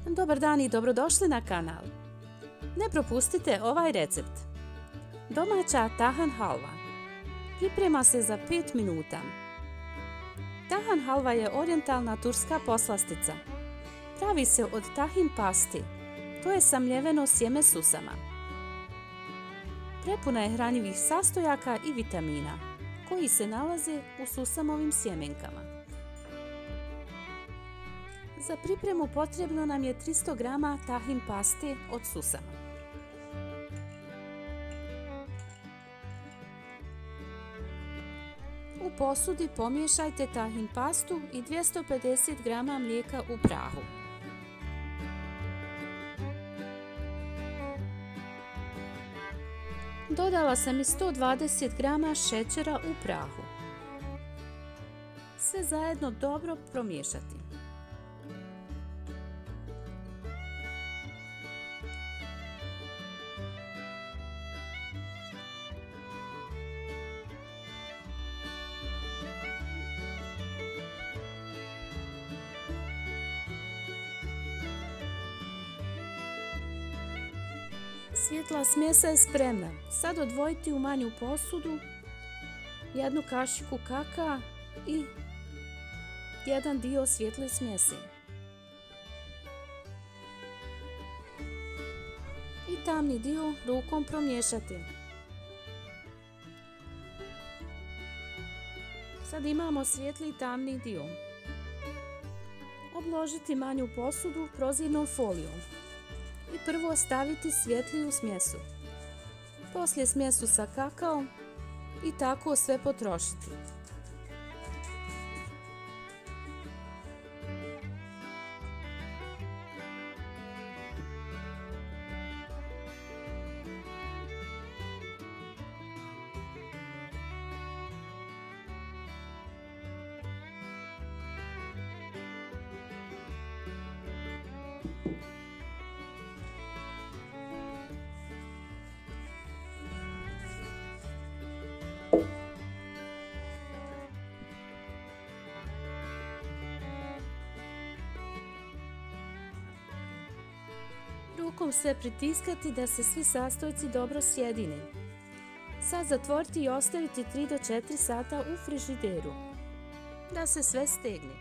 Dobar dan i dobrodošli na kanal. Ne propustite ovaj recept. Domaća tahan halva. Priprema se za 5 minuta. Tahan halva je orijentalna turska poslastica. Pravi se od tahin pasti, to je samljeveno sjeme susama. Prepuna je hranjivih sastojaka i vitamina, koji se nalaze u susamovim sjemenkama. Za pripremu potrebno nam je 300 g tahin paste od susama. U posudi pomiješajte tahin pastu i 250 g mlijeka u prahu. Dodala sam i 120 g šećera u prahu. Sve zajedno dobro promiješati. Svjetla smjesa je spremna. Sad odvojiti u manju posudu jednu kašiku kakaa i jedan dio svjetle smjese. I tamni dio rukom promiješati. Sad imamo svijetli i tamni dio. Obložiti manju posudu prozirnom folijom. I prvo staviti svjetliju smjesu, poslije smjesu sa kakaom i tako sve potrošiti. Rukom sve pritiskati da se svi sastojci dobro sjedine. Sad zatvoriti i ostaviti 3 do 4 sata u frižideru, da se sve stegne.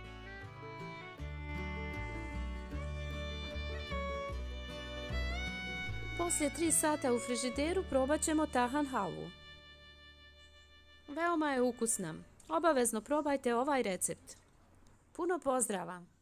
Poslije 3 sata u frižideru probat ćemo tahan halvu. Veoma je ukusna. Obavezno probajte ovaj recept. Puno pozdrava!